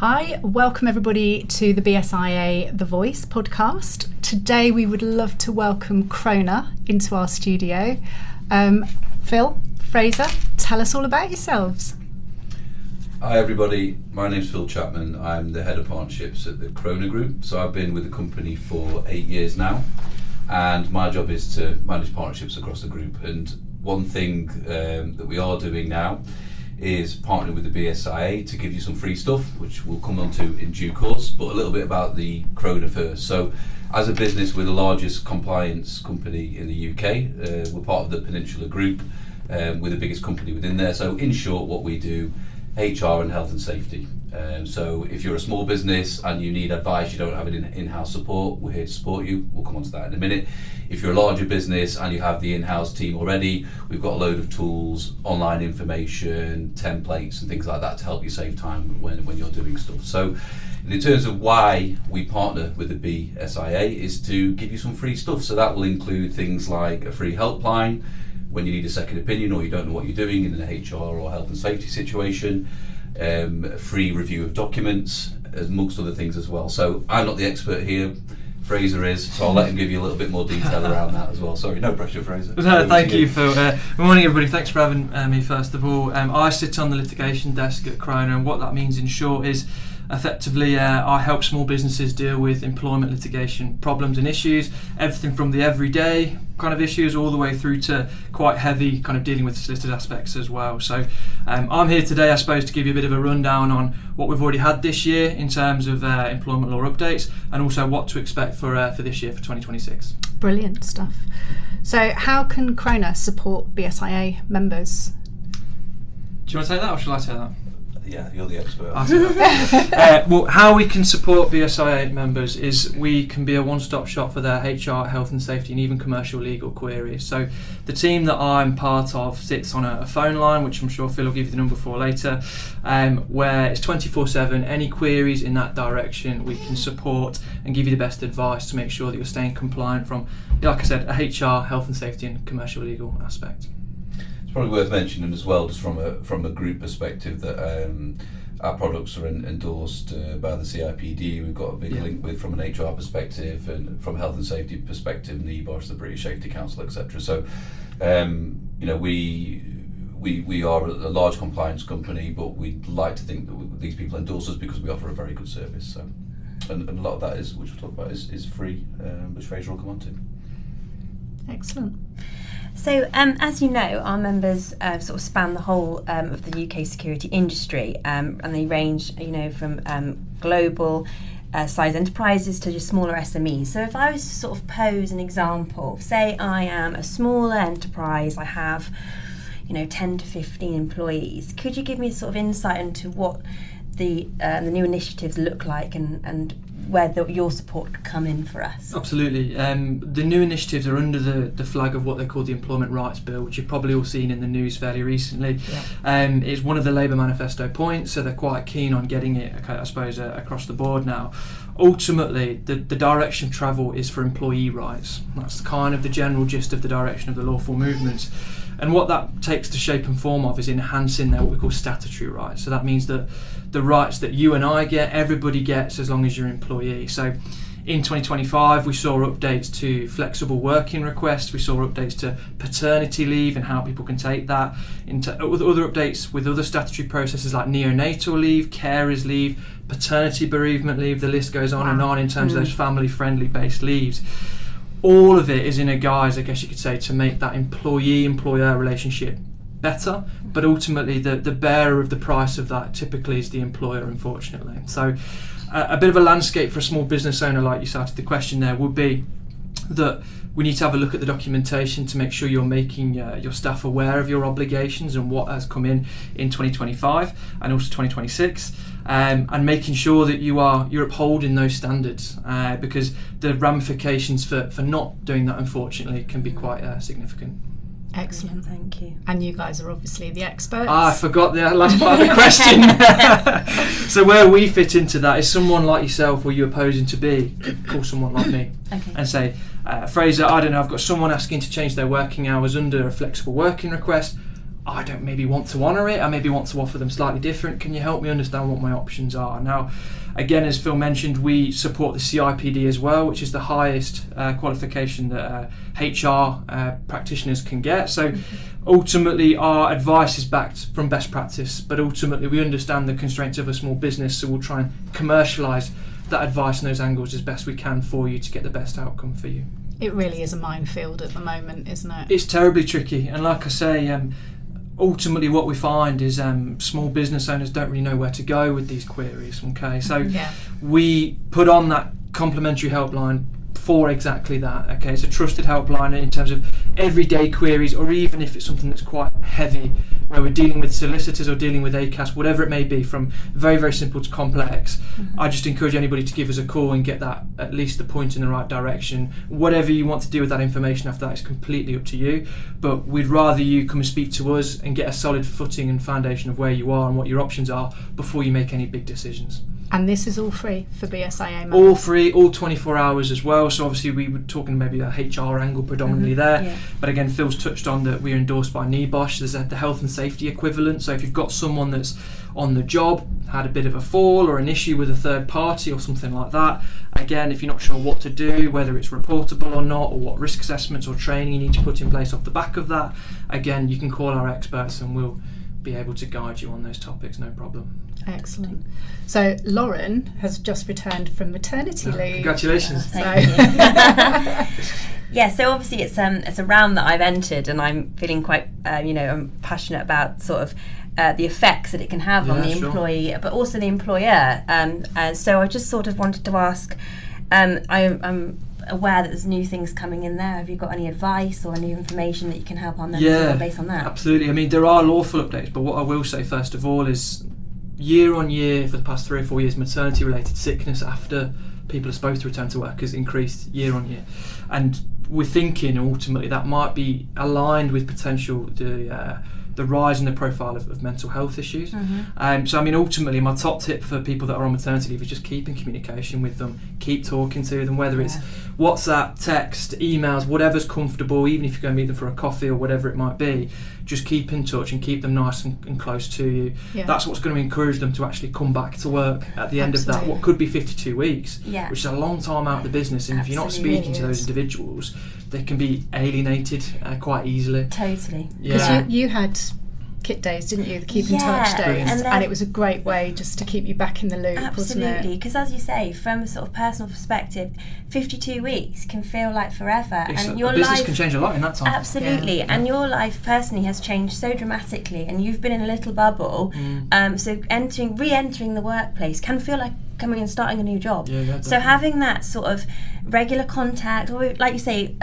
Hi, welcome everybody to the BSIA The Voice podcast. Today we would love to welcome Croner into our studio. Phil, Fraser, tell us all about yourselves. Hi everybody, my name's Phil Chapman. I'm the Head of Partnerships at the Croner Group. So I've been with the company for 8 years now, and my job is to manage partnerships across the group. And one thing that we are doing now is partnering with the BSIA to give you some free stuff, which we'll come on to in due course, but a little bit about the Croner first. So as a business, we're the largest compliance company in the UK. We're part of the Peninsula Group. We're the biggest company within there. So in short, what we do, HR and health and safety. So if you're a small business and you need advice, you don't have an in-house support, we're here to support you. We'll come on to that in a minute. If you're a larger business and you have the in-house team already, we've got a load of tools, online information, templates and things like that to help you save time when you're doing stuff. So in terms of why we partner with the BSIA is to give you some free stuff. So that will include things like a free helpline when you need a second opinion or you don't know what you're doing in an HR or health and safety situation, a free review of documents, amongst other things as well. So I'm not the expert here, Fraser is, so I'll let him give you a little bit more detail around that as well. Sorry, no pressure, Fraser. No, thank you, Phil. Good morning, everybody. Thanks for having me, first of all. I sit on the litigation desk at Croner, and what that means in short is effectively I help small businesses deal with employment litigation problems and issues, everything from the everyday kind of issues all the way through to quite heavy kind of dealing with solicited aspects as well. So I'm here today, I suppose, to give you a bit of a rundown on what we've already had this year in terms of employment law updates, and also what to expect for this year, for 2026. Brilliant stuff. So how can Croner support BSIA members? Do you want to take that, or shall I take that? Yeah, you're the expert. Well, how we can support BSIA members is we can be a one-stop shop for their HR, health and safety and even commercial legal queries. So the team that I'm part of sits on a phone line, which I'm sure Phil will give you the number for later, where it's 24/7. Any queries in that direction we can support and give you the best advice to make sure that you're staying compliant from, like I said, a HR, health and safety and commercial legal aspect. Probably worth mentioning as well, just from a group perspective, that our products are endorsed by the CIPD. We've got a big link with from an HR perspective and from a health and safety perspective, NEBOS, the British Safety Council, etc. So we are a large compliance company, but we'd like to think that these people endorse us because we offer a very good service. So and a lot of that is, which we'll talk about, is free, which Fraser will come on to. Excellent. So, as you know, our members sort of span the whole of the UK security industry, and they range, from global size enterprises to just smaller SMEs. So, if I was to sort of pose an example, say I am a smaller enterprise, I have, 10 to 15 employees. Could you give me sort of insight into what the new initiatives look like and where your support could come in for us? Absolutely. The new initiatives are under the flag of what they call the Employment Rights Bill, which you've probably all seen in the news fairly recently. Yeah. It's one of the Labour manifesto points, so they're quite keen on getting it, I suppose, across the board now. Ultimately, the direction of travel is for employee rights. That's kind of the general gist of the direction of the lawful movements. And what that takes the shape and form of is enhancing their what we call statutory rights. So that means that the rights that you and I get, everybody gets as long as you're an employee. So in 2025, we saw updates to flexible working requests, we saw updates to paternity leave and how people can take that, into other updates with other statutory processes like neonatal leave, carers leave, paternity bereavement leave, the list goes on and on in terms of those family-friendly based leaves. All of it is in a guise, I guess you could say, to make that employee-employer relationship better, but ultimately the bearer of the price of that typically is the employer, unfortunately. So a bit of a landscape for a small business owner, like you started the question there, would be that we need to have a look at the documentation to make sure you're making your staff aware of your obligations and what has come in 2025 and also 2026, and making sure that you're upholding those standards, because the ramifications for not doing that, unfortunately, can be quite significant. Excellent, thank you. And you guys are obviously the experts. I forgot the last part of the question. So where we fit into that is someone like yourself, or you're posing to be, call someone like me, and say, Fraser, I don't know, I've got someone asking to change their working hours under a flexible working request. I don't maybe want to honour it, I maybe want to offer them slightly different. Can you help me understand what my options are? Now, again, as Phil mentioned, we support the CIPD as well, which is the highest qualification that HR practitioners can get. So ultimately our advice is backed from best practice, but ultimately we understand the constraints of a small business, so we'll try and commercialise that advice and those angles as best we can for you to get the best outcome for you. It really is a minefield at the moment, isn't it? It's terribly tricky, and like I say, ultimately what we find is small business owners don't really know where to go with these queries. Okay, so we put on that complimentary helpline for exactly that. Okay, it's a trusted helpline in terms of everyday queries, or even if it's something that's quite heavy, where we're dealing with solicitors or dealing with ACAS, whatever it may be, from very, very simple to complex. I just encourage anybody to give us a call and get that, at least the point in the right direction. Whatever you want to do with that information after that is completely up to you, but we'd rather you come and speak to us and get a solid footing and foundation of where you are and what your options are before you make any big decisions. And this is all free for BSIA members? All free, all 24 hours as well. So obviously we were talking maybe a HR angle predominantly there. Yeah. But again, Phil's touched on that we're endorsed by NEBOSH. There's the health and safety equivalent. So if you've got someone that's on the job, had a bit of a fall or an issue with a third party or something like that, again, if you're not sure what to do, whether it's reportable or not, or what risk assessments or training you need to put in place off the back of that, again, you can call our experts and we'll be able to guide you on those topics, no problem. Excellent. So Lauren has just returned from maternity leave. Congratulations. Thank you. Yeah, so obviously it's a round that I've entered, and I'm feeling quite I'm passionate about sort of the effects that it can have on the employee, but also the employer. So I just sort of wanted to ask, I'm aware that there's new things coming in there. Have you got any advice or any information that you can help on them based on that? Absolutely. I mean, there are lawful updates, but what I will say first of all is year on year for the past 3 or 4 years, maternity related sickness after people are supposed to return to work has increased year on year, and we're thinking ultimately that might be aligned with potential the rise in the profile of mental health issues. So I mean, ultimately my top tip for people that are on maternity leave is just keep in communication with them, keep talking to them, whether it's WhatsApp, text, emails, whatever's comfortable, even if you go and meet them for a coffee or whatever it might be. Just keep in touch and keep them nice and close to you. That's what's going to encourage them to actually come back to work at the end of that, what could be 52 weeks, which is a long time out of the business, and if you're not speaking to those individuals, they can be alienated quite easily. Totally. Because you had kit days, didn't you? The keep in touch days, and it was a great way just to keep you back in the loop, wasn't it? Absolutely, because as you say, from a sort of personal perspective, 52 weeks can feel like forever, and your business life can change a lot in that time. Absolutely, and your life personally has changed so dramatically, and you've been in a little bubble. So re-entering the workplace can feel like coming and starting a new job. So having that sort of regular contact, or like you say,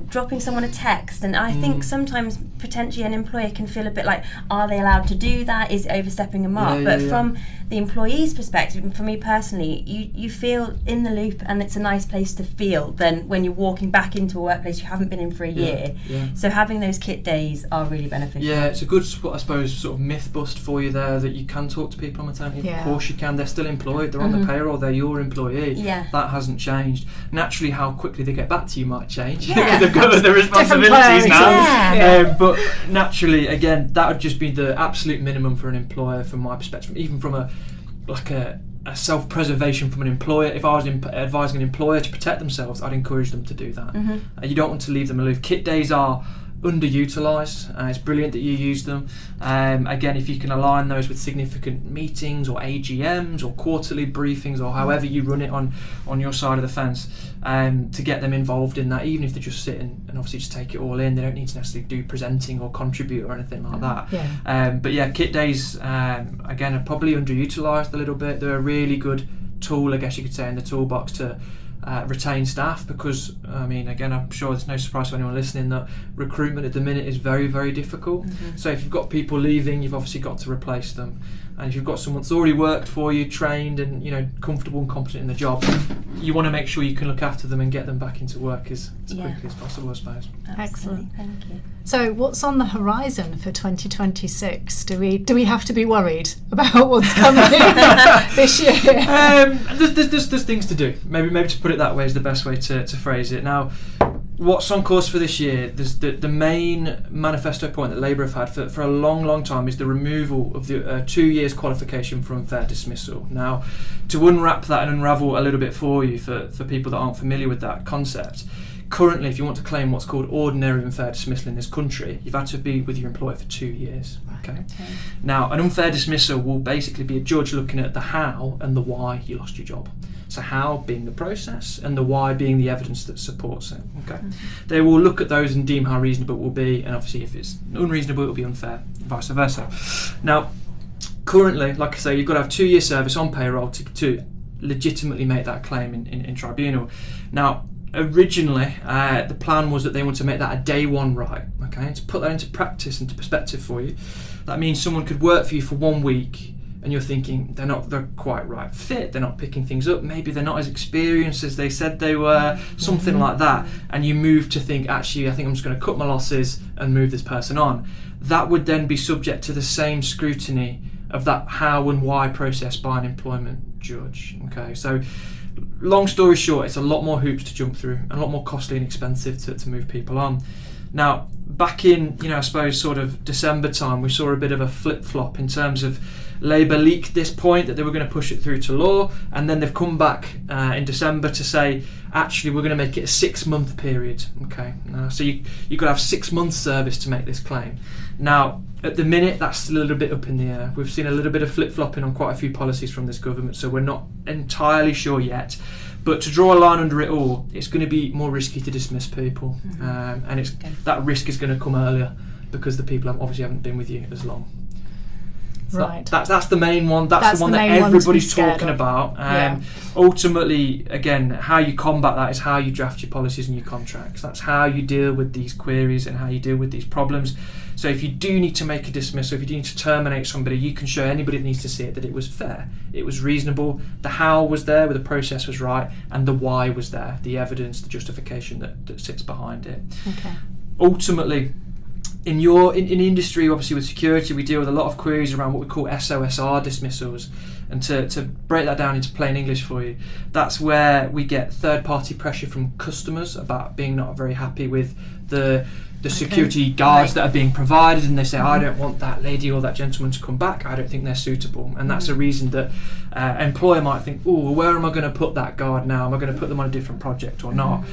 dropping someone a text, and I think sometimes potentially an employer can feel a bit like, are they allowed to do that? Is it overstepping a mark? But from the employee's perspective, and for me personally, you feel in the loop, and it's a nice place to feel than when you're walking back into a workplace you haven't been in for a year. So having those kit days are really beneficial. Yeah, it's a good, I suppose, sort of myth bust for you there, that you can talk to people on maternity. Of course you can. They're still employed. They're on the payroll. They're your employee. That hasn't changed. Naturally, how quickly they get back to you might change because they've got other responsibilities now. But naturally, again, that would just be the absolute minimum for an employer, from my perspective. Even from a self-preservation from an employer, if I was advising an employer to protect themselves, I'd encourage them to do that. You don't want to leave them aloof. Kit days are underutilised. It's brilliant that you use them. Again, if you can align those with significant meetings or AGMs or quarterly briefings, or however you run it on your side of the fence, to get them involved in that, even if they just sit and obviously just take it all in. They don't need to necessarily do presenting or contribute or anything like that. But yeah, kit days again are probably underutilised a little bit. They're a really good tool, I guess you could say, in the toolbox to retain staff, because I mean, again, I'm sure there's no surprise to anyone listening that recruitment at the minute is very, very difficult. So if you've got people leaving, you've obviously got to replace them, and if you've got someone that's already worked for you, trained and comfortable and competent in the job, you want to make sure you can look after them and get them back into work as quickly as possible, I suppose. Excellent. Thank you. So what's on the horizon for 2026? Do we have to be worried about what's coming this year? There's things to do. Maybe to put it that way is the best way to phrase it. Now, what's on course for this year, there's the main manifesto point that Labour have had for a long time is the removal of the 2 years qualification for unfair dismissal. Now, to unwrap that and unravel a little bit for you, for people that aren't familiar with that concept, currently, if you want to claim what's called ordinary unfair dismissal in this country, you've had to be with your employer for 2 years. Okay. Now, an unfair dismissal will basically be a judge looking at the how and the why you lost your job. So how being the process and the why being the evidence that supports it. Okay. They will look at those and deem how reasonable it will be, and obviously if it's unreasonable it will be unfair, vice versa. Now, currently, like I say, you've got to have 2 years service on payroll to legitimately make that claim in tribunal. Now, originally, the plan was that they want to make that a day one right. Okay, to put that into practice, into perspective for you, that means someone could work for you for 1 week, and you're thinking they're quite right fit, they're not picking things up, maybe they're not as experienced as they said they were, something like that, and you move to think, actually, I think I'm just going to cut my losses and move this person on. That would then be subject to the same scrutiny of that how and why process by an employment judge. Okay, so long story short, it's a lot more hoops to jump through and a lot more costly and expensive to move people on. Now, back in, I suppose sort of December time, we saw a bit of a flip-flop in terms of Labour leaked this point that they were going to push it through to law, and then they've come back in December to say, actually, we're going to make it a 6-month period. Okay, so you've got to have 6 months service to make this claim. Now, at the minute, that's a little bit up in the air. We've seen a little bit of flip-flopping on quite a few policies from this government, so we're not entirely sure yet. But to draw a line under it all, it's going to be more risky to dismiss people, and that risk is going to come earlier because the people obviously haven't been with you as long. So right. That's the main one. That's the one that everybody's talking about. Ultimately, again, how you combat that is how you draft your policies and your contracts. That's how you deal with these queries and how you deal with these problems. So if you do need to make a dismissal, if you do need to terminate somebody, you can show anybody that needs to see it that it was fair, it was reasonable, the how was there, where the process was right, and the why was there, the evidence, the justification that sits behind it. Okay. Ultimately, in industry, obviously with security, we deal with a lot of queries around what we call SOSR dismissals. And to break that down into plain English for you, that's where we get third-party pressure from customers about being not very happy with the security guards that are being provided, and they say, I don't want that lady or that gentleman to come back, I don't think they're suitable. And that's a reason that an employer might think, oh, where am I going to put that guard now? Am I going to put them on a different project or not?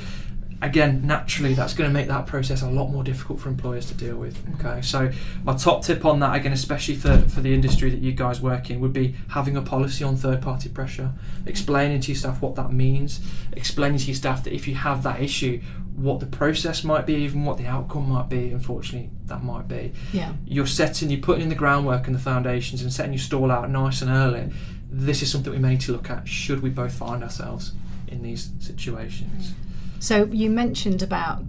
Again, naturally, that's going to make that process a lot more difficult for employers to deal with. Okay, so my top tip on that, again, especially for the industry that you guys work in, would be having a policy on third-party pressure, explaining to your staff what that means, explaining to your staff that if you have that issue, what the process might be, even what the outcome might be. Unfortunately, that might be. Yeah. You're putting in the groundwork and the foundations and setting your stall out nice and early. This is something we may need to look at should we both find ourselves in these situations. So you mentioned about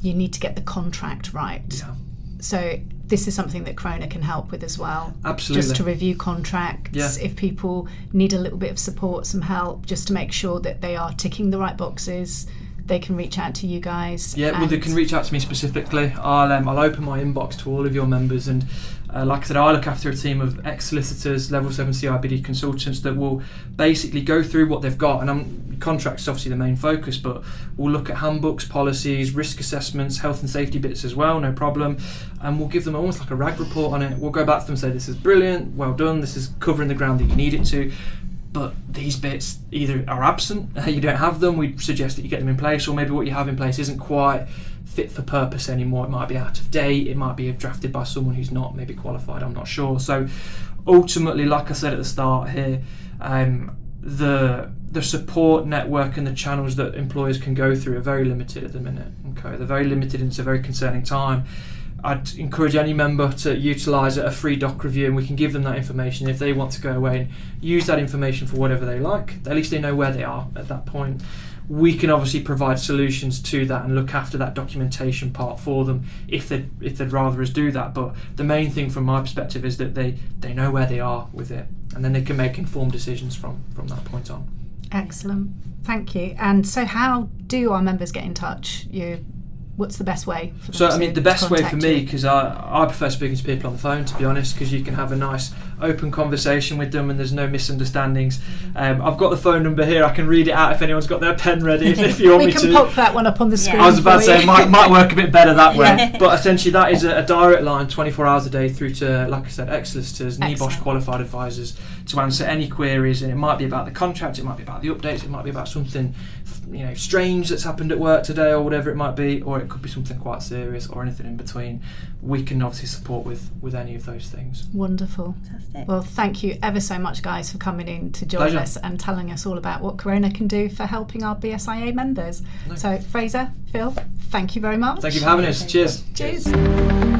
you need to get the contract right. Yeah. So this is something that Croner can help with as well. Absolutely. Just to review contracts, if people need a little bit of support, some help, just to make sure that they are ticking the right boxes, they can reach out to you guys. Yeah, well, they can reach out to me specifically. I'll open my inbox to all of your members, and like I said, I look after a team of ex-solicitors, level 7 CIBD consultants that will basically go through what they've got, and contracts is obviously the main focus, but we'll look at handbooks, policies, risk assessments, health and safety bits as well, no problem, and we'll give them almost like a RAG report on it. We'll go back to them and say, this is brilliant, well done, this is covering the ground that you need it to. But these bits either are absent, you don't have them, we suggest that you get them in place, or maybe what you have in place isn't quite fit for purpose anymore. It might be out of date, it might be drafted by someone who's not maybe qualified, I'm not sure. So ultimately, like I said at the start here, the support network and the channels that employers can go through are very limited at the minute. Okay, they're very limited, and it's a very concerning time. I'd encourage any member to utilise a free doc review, and we can give them that information. If they want to go away and use that information for whatever they like, at least they know where they are at that point. We can obviously provide solutions to that and look after that documentation part for them if they'd rather us do that. But the main thing from my perspective is that they know where they are with it, and then they can make informed decisions from that point on. Excellent, thank you. And so how do our members get in touch? What's the best way for them the best way for me, because I prefer speaking to people on the phone, to be honest, because you can have a nice open conversation with them and there's no misunderstandings. I've got the phone number here. I can read it out if anyone's got their pen ready. If you want we me can to. pop that one up on the screen. I was about to say it might work a bit better that way. Yeah. But essentially that is a direct line 24 hours a day through to, like I said, ex-solicitors, NEBOSH qualified advisors to answer any queries, and it might be about the contract, it might be about the updates, it might be about something strange that's happened at work today or whatever it might be, or it could be something quite serious or anything in between. We can obviously support with any of those things. Wonderful. Fantastic. Well, thank you ever so much, guys, for coming in to join Pleasure. us and telling us all about what Croner can do for helping our BSIA members. No. So Fraser, Phil, thank you very much. Thank you for having us. Cheers. Cheers.